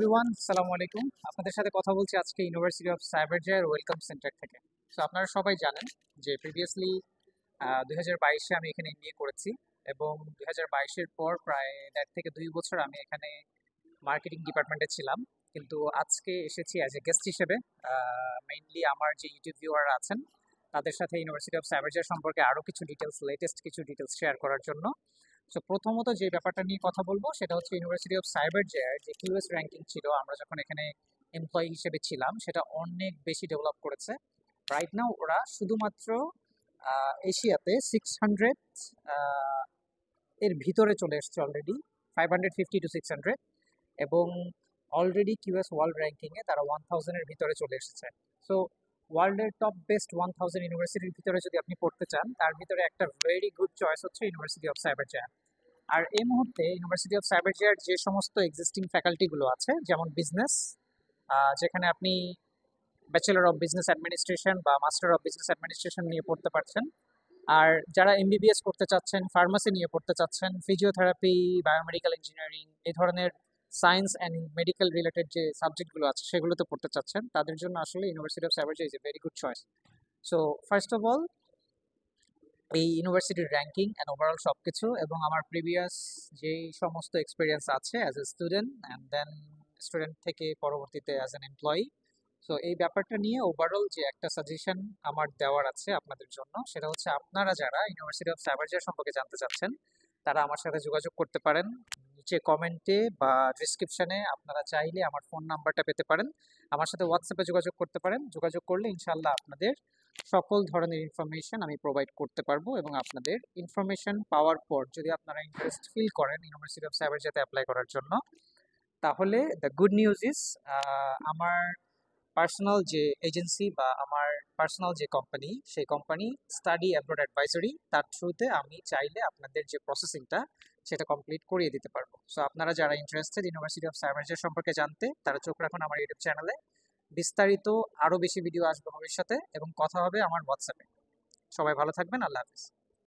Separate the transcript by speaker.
Speaker 1: Everyone, আসসালামু আলাইকুম। আপনাদের সাথে কথা বলছি আজকে ইউনিভার্সিটি অফ সাইবারজায়ার ওয়েলকাম সেন্টার থেকে। সো আপনারা সবাই জানেন যে প্রিভিয়াসলি 2022-এ আমি এখানে এমবিএ করেছি এবং 2022-এর পর প্রায় 1.5 থেকে 2 বছর আমি এখানে মার্কেটিং ডিপার্টমেন্টে ছিলাম। কিন্তু আজকে এসেছি অ্যাজ এ গেস্ট হিসেবে, মেইনলি আমার যে ইউটিউব ভিউয়ার আছেন তাদের সাথে ইউনিভার্সিটি অফ সাইবারজায়ার সম্পর্কে আরও কিছু ডিটেলস, লেটেস্ট কিছু ডিটেলস শেয়ার করার জন্য। সো প্রথমত যে ব্যাপারটা নিয়ে কথা বলবো সেটা হচ্ছে ইউনিভার্সিটি অফ সাইবারজায়ার যে কিউএস র্যাঙ্কিং ছিল আমরা যখন এখানে এমপ্লয়ি হিসেবে ছিলাম সেটা অনেক বেশি ডেভেলপ করেছে। রাইট নাও ওরা শুধুমাত্র এশিয়াতে 600 এর ভিতরে চলে এসছে অলরেডি, 550 to 600, এবং অলরেডি কিউএস ওয়ার্ল্ড র্যাঙ্কিংয়ে তারা 1000-এর ভিতরে চলে এসেছে। সো ওয়ার্ল্ডের টপ বেস্ট 1000 ইউনিভার্সিটির ভিতরে যদি আপনি পড়তে চান তার ভিতরে একটা ভেরি গুড চয়েস হচ্ছে ইউনিভার্সিটি অফ সাইবারজায়ার। আর এই মুহূর্তে ইউনিভার্সিটি অফ সাইবারজায়ার যে সমস্ত এক্সিস্টিং ফ্যাকাল্টিগুলো আছে, যেমন বিজনেস, যেখানে আপনি ব্যাচেলর অফ বিজনেস অ্যাডমিনিস্ট্রেশন বা মাস্টার অফ বিজনেস অ্যাডমিনিস্ট্রেশন নিয়ে পড়তে পারছেন। আর যারা এমবিবিএস করতে চাচ্ছেন, ফার্মাসি নিয়ে পড়তে চাচ্ছেন, ফিজিওথেরাপি, বায়োমেডিক্যাল ইঞ্জিনিয়ারিং, এই ধরনের সায়েন্স অ্যান্ড মেডিকেল রিলেটেড যে সাবজেক্টগুলো আছে সেগুলোতে পড়তে চাচ্ছেন, তাদের জন্য আসলে university of Cyberjaya is a very good choice. So first of all, এই ইউনিভার্সিটির র্যাঙ্কিং অ্যান্ড ওভারঅল সব কিছু এবং আমার প্রিভিয়াস যেই সমস্ত এক্সপিরিয়েন্স আছে as a student and then student থেকে পরবর্তীতে অ্যাজ অ্যান এমপ্লয়ি, সো এই ব্যাপারটা নিয়ে ওভারঅল যে একটা সাজেশন আমার দেওয়ার আছে আপনাদের জন্য সেটা হচ্ছে আপনারা যারা ইউনিভার্সিটি অফ সাইবারজায়ার সম্পর্কে জানতে চাচ্ছেন তারা আমার সাথে যোগাযোগ করতে পারেন। নিচে কমেন্টে বা ডিসক্রিপশনে আপনারা চাইলে আমার ফোন নাম্বারটা পেতে পারেন, আমার সাথে হোয়াটসঅ্যাপে যোগাযোগ করতে পারেন। যোগাযোগ করলে ইনশাল্লাহ আপনাদের সকল ধরনের ইনফরমেশন আমি প্রোভাইড করতে পারবো এবং আপনাদের ইনফরমেশন পাওয়ার পর যদি আপনারা ইন্টারেস্ট ফিল করেন ইউনিভার্সিটি অফ সাইবারজায়াতে অ্যাপ্লাই করার জন্য, তাহলে দ্য গুড নিউজ ইজ আমার পার্সোনাল যে এজেন্সি বা আমার পার্সোনাল যে কোম্পানি, সেই কোম্পানি স্টাডি অ্যাব্রড অ্যাডভাইজরি, তার থ্রুতে আমি চাইলে আপনাদের যে প্রসেসিংটা সেটা কমপ্লিট করিয়ে দিতে পারবো। সো আপনারা যারা ইন্টারেস্টেড ইউনিভার্সিটি অফ সাইবারজায়ার সম্পর্কে জানতে, তারা চোখ রাখুন আমার ইউটিউব চ্যানেলে। বিস্তারিত আরও বেশি ভিডিও আসবে ভবিষ্যতে এবং কথা হবে আমার হোয়াটসঅ্যাপে। সবাই ভালো থাকবেন, আল্লাহ হাফিজ।